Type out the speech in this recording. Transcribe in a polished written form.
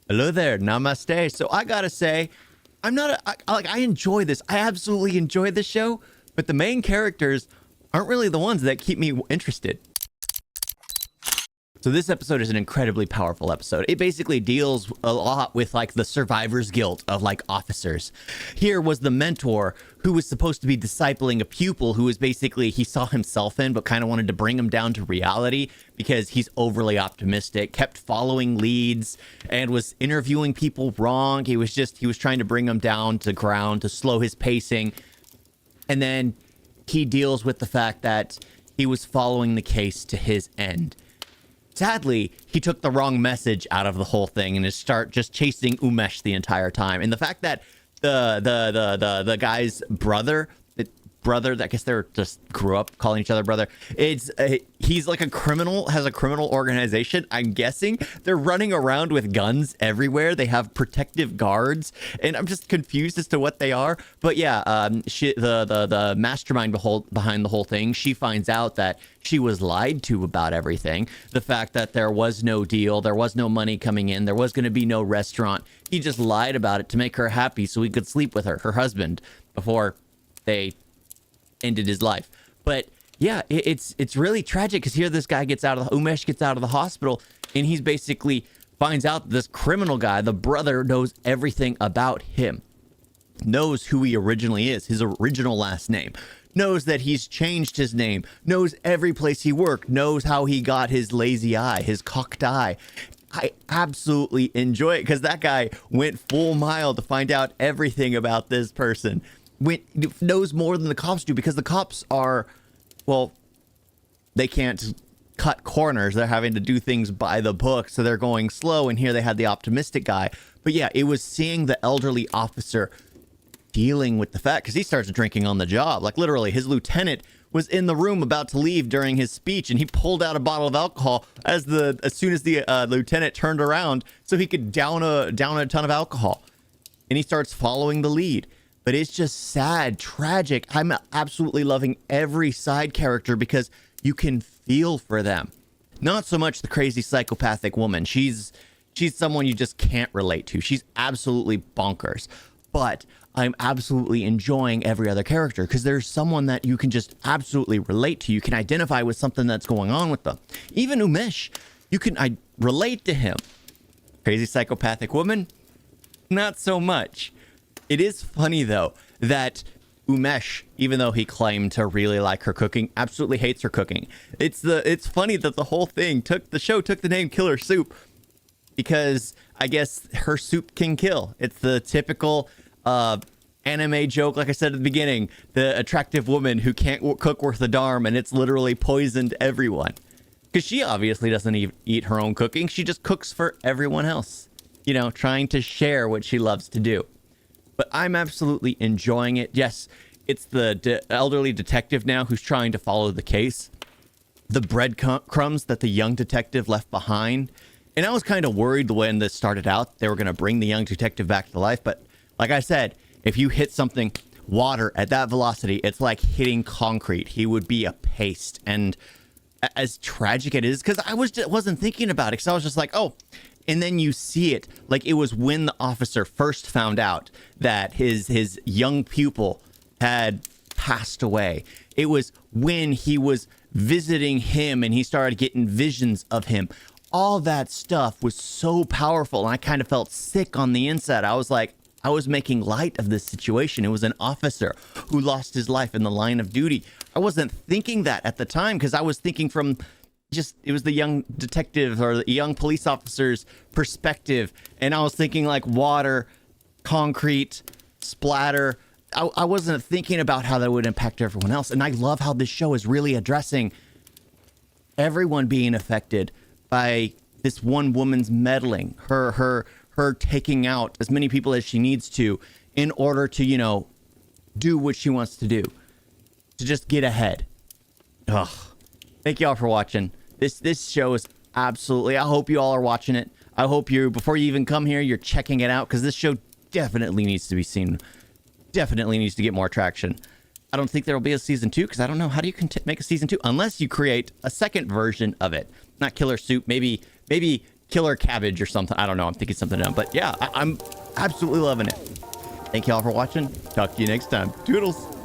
Hello there, namaste. So I gotta say, I'm not I enjoy this. I absolutely enjoy this show, but the main characters aren't really the ones that keep me interested. So this episode is an incredibly powerful episode. It basically deals a lot with like the survivor's guilt of like officers. Here was the mentor who was supposed to be discipling a pupil who was basically, he saw himself in, but kind of wanted to bring him down to reality because he's overly optimistic, kept following leads and was interviewing people wrong. He was trying to bring him down to ground to slow his pacing. And then he deals with the fact that he was following the case to his end. Sadly, he took the wrong message out of the whole thing and is just chasing Umesh the entire time. And the fact that the guy's brother, I guess they're just grew up calling each other brother. He's like a criminal, has a criminal organization. I'm guessing they're running around with guns everywhere. They have protective guards, and I'm just confused as to what they are. But yeah, the mastermind behind the whole thing, she finds out that she was lied to about everything. The fact that there was no deal, there was no money coming in, there was going to be no restaurant. He just lied about it to make her happy so he could sleep with her husband, before they ended his life. But yeah, it's really tragic because here this guy Umesh gets out of the hospital, and he's basically finds out this criminal guy, the brother, knows everything about him, knows who he originally is, his original last name, knows that he's changed his name, knows every place he worked, knows how he got his lazy eye, his cocked eye. I absolutely enjoy it because that guy went full mile to find out everything about this person. Knows more than the cops do, because the cops are, well, they can't cut corners. They're having to do things by the book, so they're going slow. And here they had the optimistic guy. But yeah, it was seeing the elderly officer dealing with the fact, because he starts drinking on the job. Like literally, his lieutenant was in the room about to leave during his speech, and he pulled out a bottle of alcohol as soon as the lieutenant turned around, so he could down a ton of alcohol. And he starts following the lead. But it's just sad, tragic. I'm absolutely loving every side character because you can feel for them. Not so much the crazy psychopathic woman. She's someone you just can't relate to. She's absolutely bonkers. But I'm absolutely enjoying every other character because there's someone that you can just absolutely relate to. You can identify with something that's going on with them. Even Umesh, I relate to him. Crazy psychopathic woman, not so much. It is funny, though, that Umesh, even though he claimed to really like her cooking, absolutely hates her cooking. It's funny that the whole thing took the name Killer Soup because I guess her soup can kill. It's the typical anime joke, like I said at the beginning, the attractive woman who can't cook worth a darn, and it's literally poisoned everyone. Because she obviously doesn't eat her own cooking. She just cooks for everyone else, trying to share what she loves to do. But I'm absolutely enjoying it. Yes, it's the elderly detective now who's trying to follow the case. The breadcrumbs that the young detective left behind. And I was kind of worried when this started out, they were going to bring the young detective back to life. But like I said, if you hit water at that velocity, it's like hitting concrete. He would be a paste. And as tragic it is, because I wasn't thinking about it, because I was just like, oh. And then you see it, like it was when the officer first found out that his young pupil had passed away. It was when he was visiting him and he started getting visions of him. All that stuff was so powerful, and I kind of felt sick on the inside. I was like, I was making light of this situation. It was an officer who lost his life in the line of duty. I wasn't thinking that at the time because I was thinking from it was the young detective or the young police officer's perspective. And I was thinking like water, concrete, splatter. I wasn't thinking about how that would impact everyone else. And I love how this show is really addressing everyone being affected by this one woman's meddling, her taking out as many people as she needs to in order to, do what she wants to do, to just get ahead. Ugh. Thank y'all for watching. This show is absolutely, I hope you all are watching it. I hope before you even come here, you're checking it out because this show definitely needs to be seen. Definitely needs to get more traction. I don't think there will be a season 2 because I don't know, how do you make a season 2 unless you create a second version of it? Not Killer Soup, maybe killer cabbage or something. I don't know. I'm thinking something dumb. But yeah, I'm absolutely loving it. Thank you all for watching. Talk to you next time. Toodles.